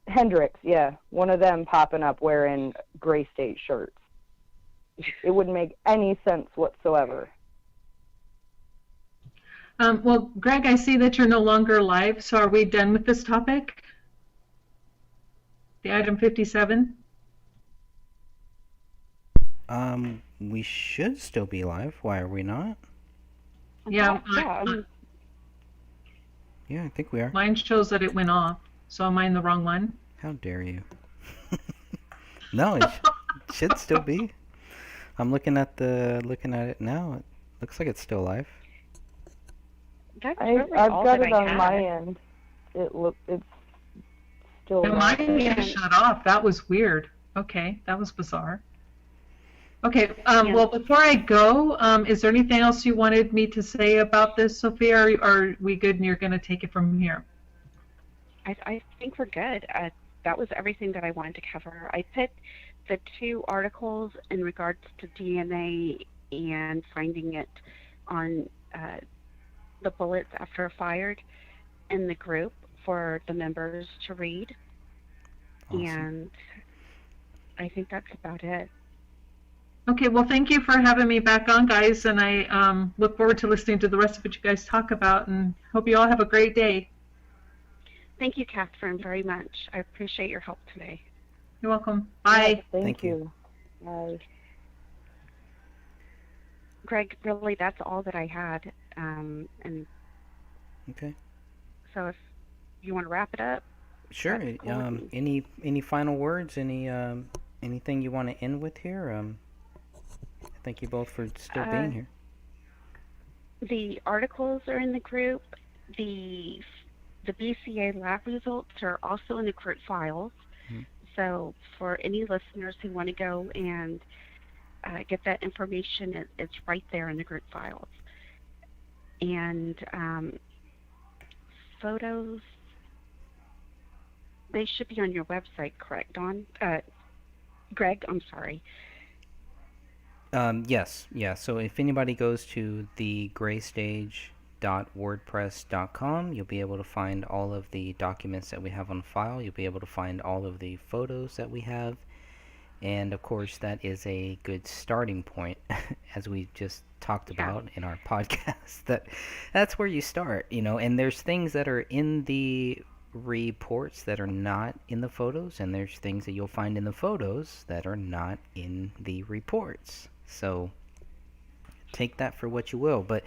[SPEAKER 4] Hendricks, yeah, one of them popping up wearing Gray State shirts. It wouldn't make any sense whatsoever.
[SPEAKER 3] Well, Greg, I see that you're no longer live, so are we done with this topic? The item 57?
[SPEAKER 1] We should still be live. Why are we not?
[SPEAKER 3] Yeah,
[SPEAKER 1] Yeah, I think we are.
[SPEAKER 3] mine shows that it went off. So am I in the wrong one?
[SPEAKER 1] How dare you? No, it should still be. I'm looking at it now. It looks like it's still live.
[SPEAKER 2] That's really
[SPEAKER 4] I've
[SPEAKER 2] all
[SPEAKER 4] got
[SPEAKER 2] that
[SPEAKER 4] it
[SPEAKER 2] I
[SPEAKER 4] on
[SPEAKER 2] had.
[SPEAKER 4] my end. It's still
[SPEAKER 3] And mine
[SPEAKER 4] laughing.
[SPEAKER 3] didn't shut off. That was weird. Okay, that was bizarre. Okay,
[SPEAKER 2] And
[SPEAKER 3] well, before I go, is there anything else you wanted me to say about this, Sophia, or are we good and you're going to take it from here?
[SPEAKER 2] I think we're good. That was everything that I wanted to cover. I put the two articles in regards to DNA and finding it on the bullets after fired in the group for the members to read.
[SPEAKER 1] Awesome.
[SPEAKER 2] And I think that's about it.
[SPEAKER 3] Okay, well, thank you for having me back on, guys, and I look forward to listening to the rest of what you guys talk about, and hope you all have a great day.
[SPEAKER 2] Thank you, Catherine, very much. I appreciate your help today.
[SPEAKER 3] You're welcome. Bye.
[SPEAKER 4] Yeah, thank
[SPEAKER 1] Thank you.
[SPEAKER 4] you. Bye.
[SPEAKER 2] Greg, really, that's all that I had. And
[SPEAKER 1] Okay.
[SPEAKER 2] so if you want to wrap it up,
[SPEAKER 1] Sure.
[SPEAKER 2] that's cool with me.
[SPEAKER 1] Any final words? Anything you want to end with here? Thank you both for still being here.
[SPEAKER 2] The articles are in the group. The BCA lab results are also in the group files.
[SPEAKER 1] Mhm.
[SPEAKER 2] So for any listeners who want to go and get that information, it's right there in the group files. And photos, they should be on your website, correct, Dawn? Greg, I'm sorry.
[SPEAKER 1] Yes, yeah. So if anybody goes to the graystage.wordpress.com, you'll be able to find all of the documents that we have on file. You'll be able to find all of the photos that we have. And of course, that is a good starting point, as we just talked about in our podcast. That's where you start, and there's things that are in the reports that are not in the photos, and there's things that you'll find in the photos that are not in the reports. So take that for what you will, but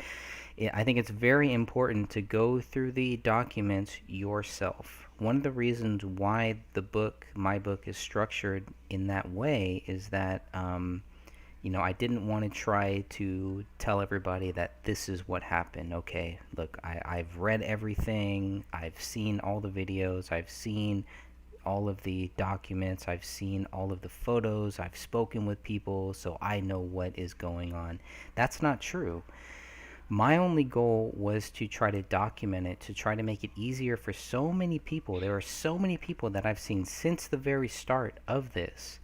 [SPEAKER 1] I think it's very important to go through the documents yourself. One of the reasons why my book is structured in that way is that I didn't want to try to tell everybody that this is what happened. Okay, look, I've read everything, I've seen all the videos, I've seen all of the documents, I've seen all of the photos, I've spoken with people, so I know what is going on. That's not true. My only goal was to try to document it, to try to make it easier for so many people. There are so many people that I've seen since the very start of this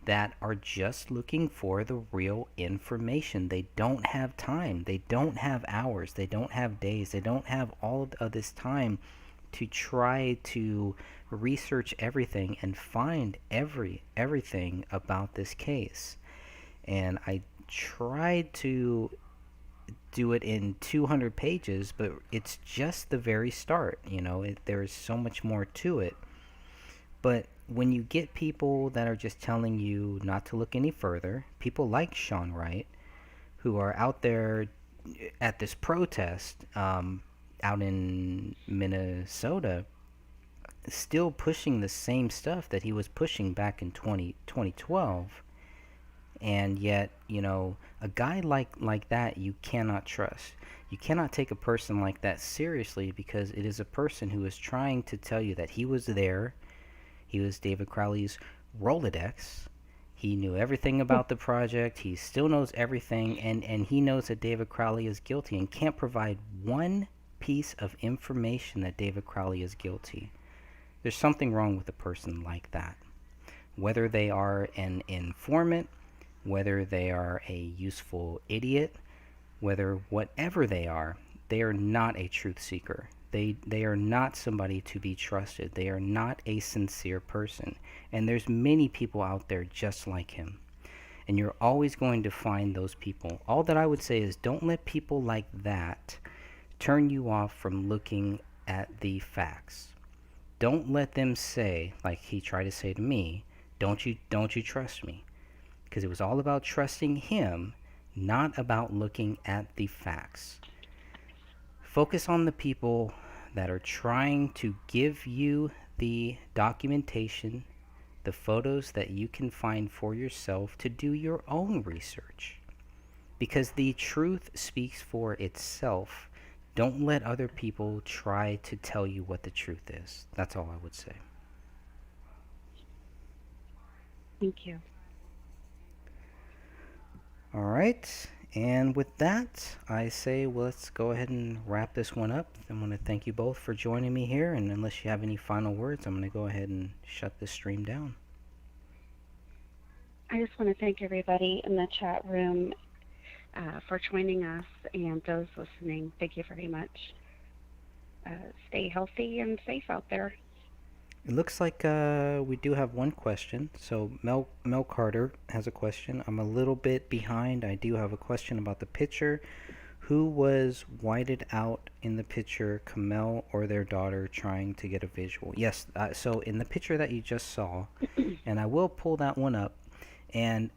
[SPEAKER 1] that are just looking for the real information. They don't have time. They don't have hours. They don't have days. They don't have all of this time to try to research everything and find everything about this case. And I tried to do it in 200 pages, but it's just the very start. There is so much more to it. But when you get people that are just telling you not to look any further, people like Sean Wright, who are out there at this protest out in Minnesota, still pushing the same stuff that he was pushing back in 2012, and yet, a guy like that you cannot trust. You cannot take a person like that seriously, because it is a person who is trying to tell you that he was there. He was David Crowley's Rolodex. He knew everything about the project. He still knows everything, and he knows that David Crowley is guilty and can't provide one piece of information that David Crowley is guilty. There's something wrong with a person like that. Whether they are an informant, whether they are a useful idiot, whatever they are not a truth seeker. They are not somebody to be trusted. They are not a sincere person. And there's many people out there just like him. And you're always going to find those people. All that I would say is, don't let people like that turn you off from looking at the facts. Don't let them say, like he tried to say to me, don't you trust me? Because it was all about trusting him, not about looking at the facts. Focus on the people that are trying to give you the documentation, the photos that you can find for yourself to do your own research. Because the truth speaks for itself. Don't let other people try to tell you what the truth is. That's all I would say.
[SPEAKER 2] Thank you.
[SPEAKER 1] All right. And with that, I say, well, let's go ahead and wrap this one up. I want to thank you both for joining me here. And unless you have any final words, I'm going to go ahead and shut this stream down.
[SPEAKER 2] I just want to thank everybody in the chat room for joining us, and those listening. Thank you very much. Stay healthy and safe out there.
[SPEAKER 1] It looks like we do have one question. So Mel Carter has a question. I'm a little bit behind. I do have a question about the picture. Who was whited out in the picture, Kamel or their daughter, trying to get a visual? Yes, so in the picture that you just saw, and I will pull that one up, and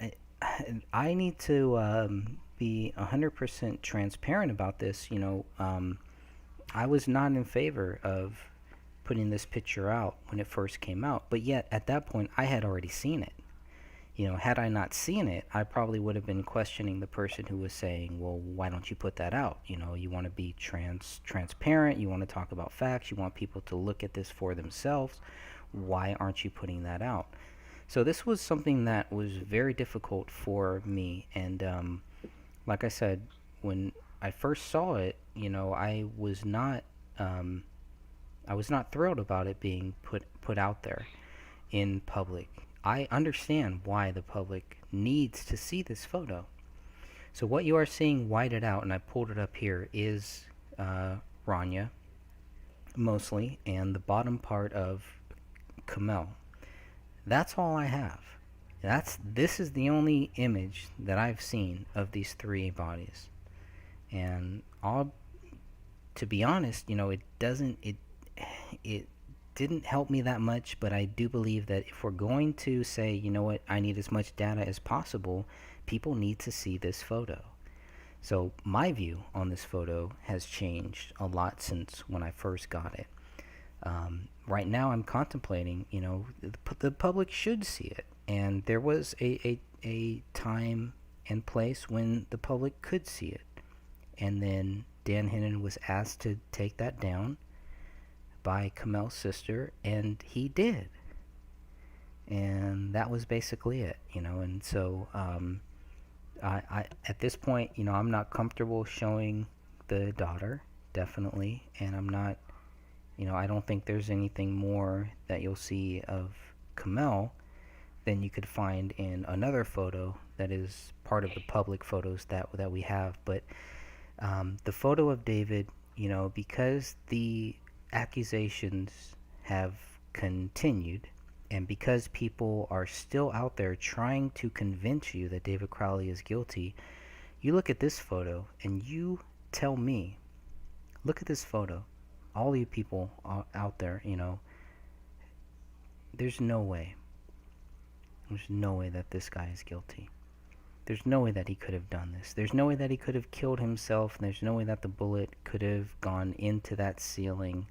[SPEAKER 1] I need to be 100% transparent about this. I was not in favor of putting this picture out when it first came out, but yet at that point I had already seen it. Had I not seen it, I probably would have been questioning the person who was saying, well, why don't you put that out? You want to be transparent, you want to talk about facts, you want people to look at this for themselves. Why aren't you putting that out? So this was something that was very difficult for me, and like I said, when I first saw it, I was not thrilled about it being put out there in public. I understand why the public needs to see this photo. So what you are seeing whited out, and I pulled it up here, is Rania, mostly, and the bottom part of Kamel. That's all I have. This is the only image that I've seen of these three bodies. And to be honest, it didn't help me that much, but I do believe that if we're going to say, you know what, I need as much data as possible, people need to see this photo. So my view on this photo has changed a lot since when I first got it. Right now I'm contemplating, the public should see it. And there was a time and place when the public could see it. And then Dan Hennon was asked to take that down by Kamel's sister, and he did. And that was basically it, and so I at this point, I'm not comfortable showing the daughter, definitely, and I'm not, I don't think there's anything more that you'll see of Kamel than you could find in another photo that is part of the public photos that we have. But the photo of David, because the accusations have continued, and because people are still out there trying to convince you that David Crowley is guilty, you look at this photo and you tell me, look at this photo, all you people out there, there's no way that this guy is guilty. There's no way that he could have done this. There's no way that he could have killed himself. There's no way that the bullet could have gone into that ceiling.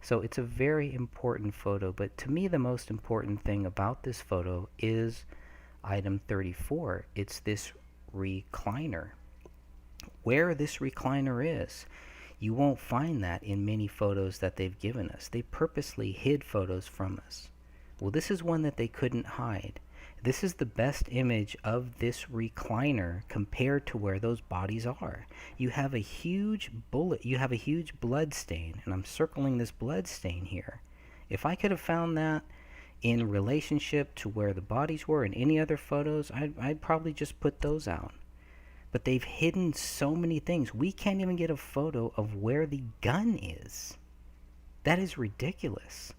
[SPEAKER 1] So it's a very important photo, but to me the most important thing about this photo is item 34. It's this recliner. Where this recliner is, you won't find that in many photos that they've given us. They purposely hid photos from us. Well, this is one that they couldn't hide. This is the best image of this recliner compared to where those bodies are. You have a huge bullet, you have a huge blood stain, and I'm circling this blood stain here. If I could have found that in relationship to where the bodies were in any other photos, I'd probably just put those out. But they've hidden so many things. We can't even get a photo of where the gun is. That is ridiculous.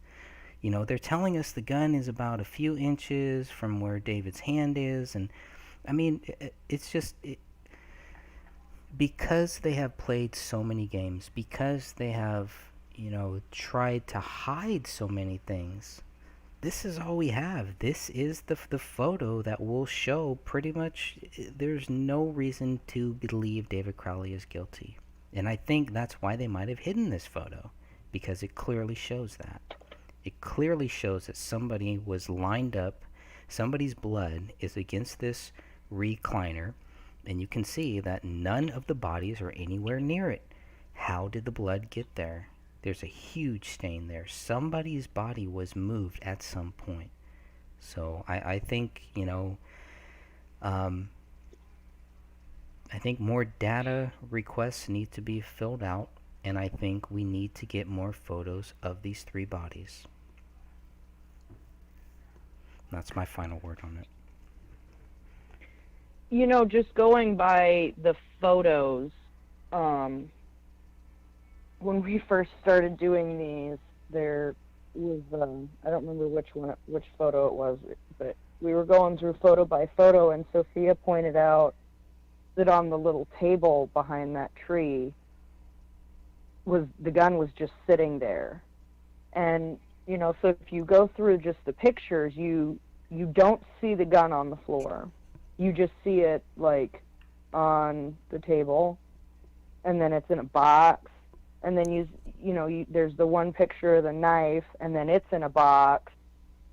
[SPEAKER 1] They're telling us the gun is about a few inches from where David's hand is, and I mean, it's just because they have played so many games, because they have, tried to hide so many things. This is all we have. This is the photo that will show pretty much there's no reason to believe David Crowley is guilty. And I think that's why they might have hidden this photo, because it clearly shows that. It clearly shows that somebody was lined up, somebody's blood is against this recliner, and you can see that none of the bodies are anywhere near it. How did the blood get there? There's a huge stain there. Somebody's body was moved at some point. So I think, um, I think more data requests need to be filled out, and I think we need to get more photos of these three bodies. That's my final word on it.
[SPEAKER 4] Just going by the photos, when we first started doing these, there was I don't remember which photo it was, but we were going through photo by photo, and Sophia pointed out that on the little table behind that tree the gun was just sitting there. And so if you go through just the pictures, you don't see the gun on the floor. You just see it like on the table, and then it's in a box, and then there's the one picture of the knife, and then it's in a box,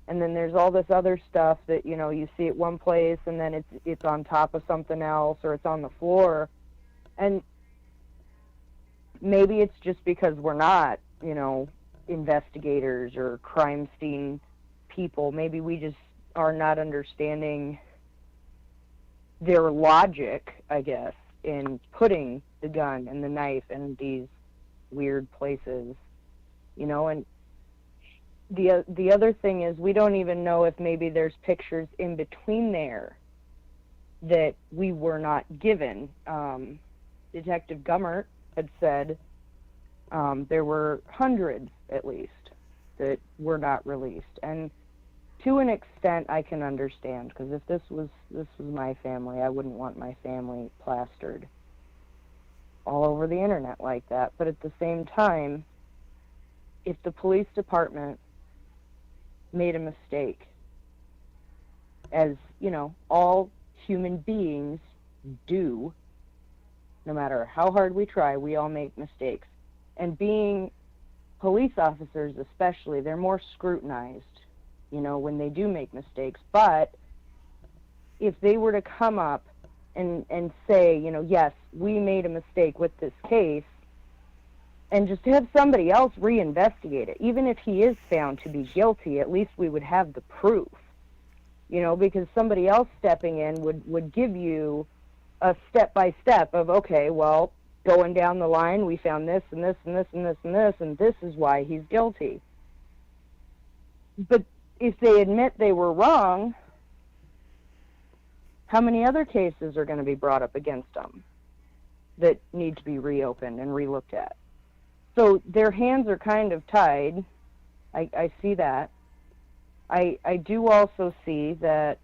[SPEAKER 4] and then there's all this other stuff that you see at one place, and then it's on top of something else, or it's on the floor. And maybe it's just because we're not investigators or crime scene people. Maybe we just are not understanding their logic, I guess, in putting the gun and the knife in these weird places, and the other thing is we don't even know if maybe there's pictures in between there that we were not given. Detective Gummert had said there were hundreds at least that were not released, and to an extent I can understand, because if this was my family, I wouldn't want my family plastered all over the internet like that. But at the same time, if the police department made a mistake, as all human beings do, no matter how hard we try, we all make mistakes. And being police officers especially, they're more scrutinized, when they do make mistakes. But if they were to come up and say, yes, we made a mistake with this case, and just have somebody else reinvestigate it, even if he is found to be guilty, at least we would have the proof, because somebody else stepping in would give you a step-by-step of, okay, well, going down the line, we found this and this and this and this and this, and this is why he's guilty. But if they admit they were wrong, how many other cases are going to be brought up against them that need to be reopened and relooked at? So their hands are kind of tied. I see that. I do also see that,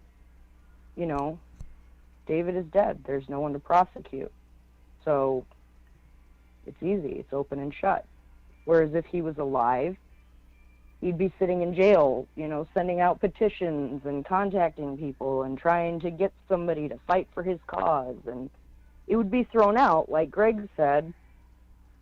[SPEAKER 4] David is dead. There's no one to prosecute. So it's easy. It's open and shut. Whereas if he was alive, he'd be sitting in jail, sending out petitions and contacting people and trying to get somebody to fight for his cause. And it would be thrown out, like Greg said,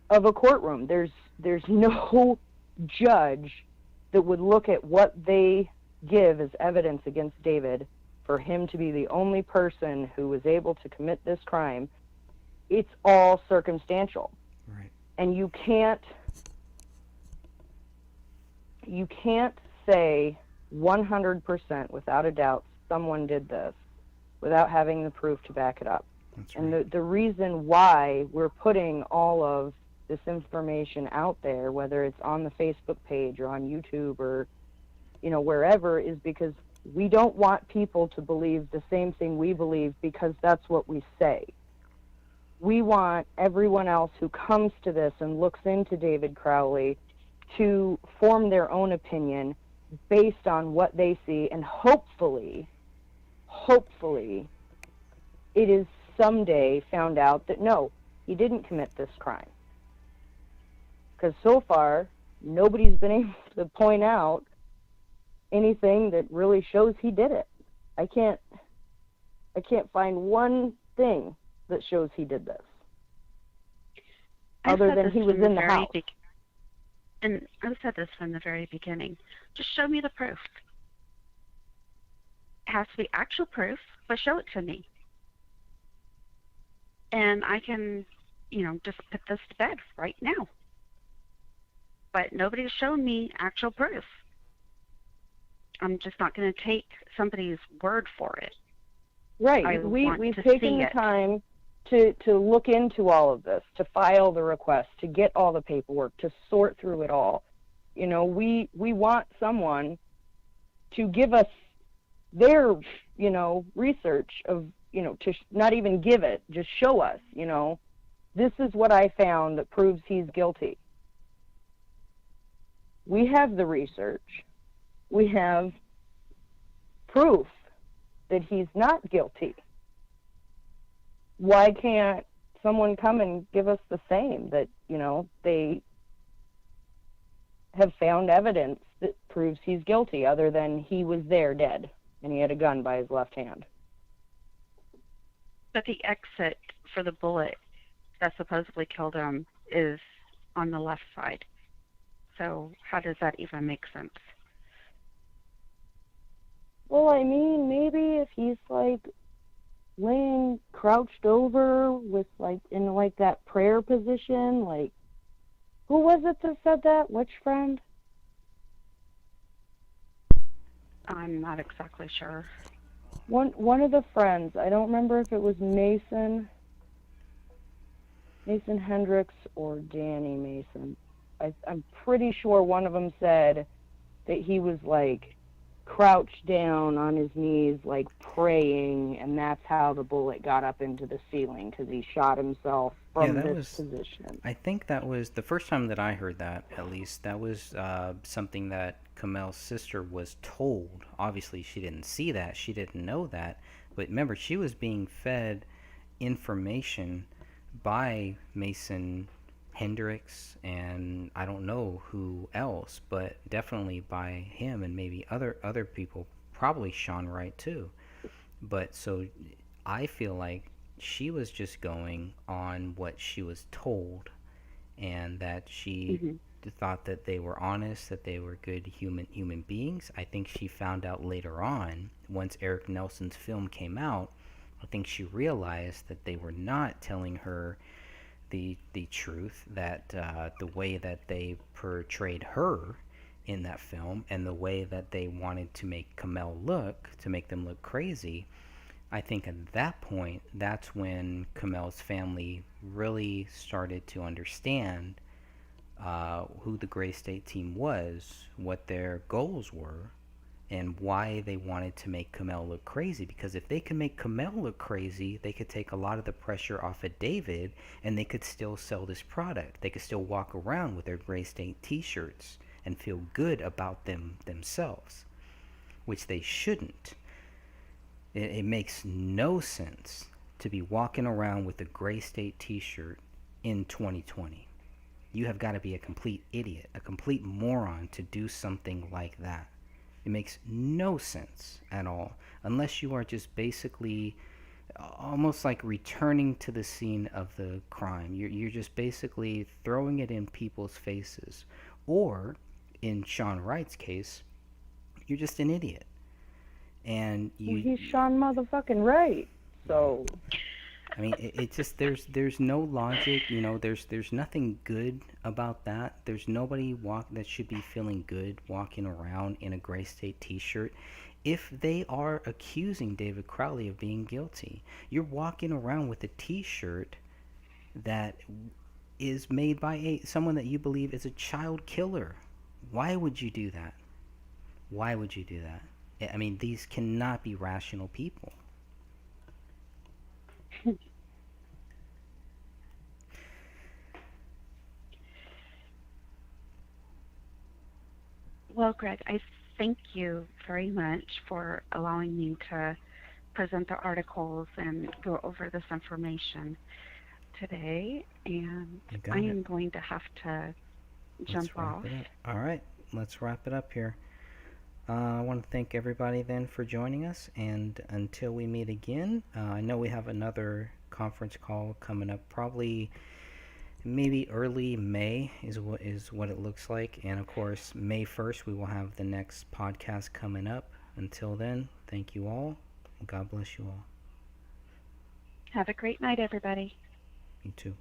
[SPEAKER 4] of a courtroom. There's no judge that would look at what they give as evidence against David for him to be the only person who was able to commit this crime. It's all circumstantial.
[SPEAKER 1] Right.
[SPEAKER 4] And you can't say 100% without a doubt someone did this without having the proof to back it up.
[SPEAKER 1] That's right.
[SPEAKER 4] And the reason why we're putting all of this information out there, whether it's on the Facebook page or on YouTube or wherever, is because we don't want people to believe the same thing we believe because that's what we say. We want everyone else who comes to this and looks into David Crowley to form their own opinion based on what they see, and hopefully it is someday found out that no, he didn't commit this crime. Because so far, nobody's been able to point out anything that really shows he did it. I can't find one thing that shows he did this, other than he was in the house.
[SPEAKER 2] And I've said this from the very beginning. Just show me the proof. It has to be actual proof, but show it to me. And I can, just put this to bed right now. But nobody's shown me actual proof. I'm just not going to take somebody's word for it.
[SPEAKER 4] Right.
[SPEAKER 2] I want
[SPEAKER 4] We've
[SPEAKER 2] to
[SPEAKER 4] taken
[SPEAKER 2] see
[SPEAKER 4] the
[SPEAKER 2] it.
[SPEAKER 4] time to look into all of this, to file the request, to get all the paperwork, to sort through it all. We want someone to give us their, research of, to not even give it, just show us, this is what I found that proves he's guilty. We have the research. We have proof that he's not guilty. Why can't someone come and give us the same, that, they have found evidence that proves he's guilty, other than he was there dead and he had a gun by his left hand?
[SPEAKER 2] But the exit for the bullet that supposedly killed him is on the left side. So how does that even make sense?
[SPEAKER 4] Well, I mean, maybe if he's like laying crouched over with like in like that prayer position, like, who was it that said that? Which friend?
[SPEAKER 2] I'm not exactly sure.
[SPEAKER 4] One of the friends. I don't remember if it was Mason Hendricks or Danny Mason. I'm pretty sure one of them said that he was like crouched down on his knees, like praying, and that's how the bullet got up into the ceiling, because he shot himself from this position.
[SPEAKER 1] I think that was the first time that I heard that, at least. That was something that Kamel's sister was told. Obviously, she didn't see that. She didn't know that. But remember, she was being fed information by Mason Hendricks, and I don't know who else, but definitely by him and maybe other people, probably Sean Wright too. But so I feel like she was just going on what she was told, and that she thought that they were honest, that they were good human beings. I think she found out later on, once Eric Nelson's film came out, I think she realized that they were not telling her the truth, that the way that they portrayed her in that film and the way that they wanted to make Kamel look, to make them look crazy. I think at that point, that's when Kamel's family really started to understand who the Gray State team was, what their goals were, and why they wanted to make Kamel look crazy. Because if they could make Kamel look crazy, they could take a lot of the pressure off of David, and they could still sell this product. They could still walk around with their Gray State t-shirts and feel good about themselves, which they shouldn't. It makes no sense to be walking around with a Gray State t-shirt in 2020. You have got to be a complete idiot, a complete moron to do something like that. It makes no sense at all, unless you are just basically almost like returning to the scene of the crime. You're just basically throwing it in people's faces. Or, in Sean Wright's case, you're just an idiot. And
[SPEAKER 4] he's Sean motherfucking Wright. So
[SPEAKER 1] I mean, it just there's no logic, there's nothing good about that. There's nobody that should be feeling good walking around in a Gray State t-shirt if they are accusing David Crowley of being guilty. You're walking around with a t-shirt that is made by someone that you believe is a child killer. Why would you do that? Why would you do that? I mean, these cannot be rational people.
[SPEAKER 2] Well, Greg, I thank you very much for allowing me to present the articles and go over this information today. And I am going to have to jump off.
[SPEAKER 1] All right, let's wrap it up here. I want to thank everybody then for joining us, and until we meet again, I know we have another conference call coming up, probably maybe early May is what it looks like, and of course May 1st we will have the next podcast coming up. Until then, thank you all, and God bless you all.
[SPEAKER 2] Have a great night, everybody.
[SPEAKER 1] You too.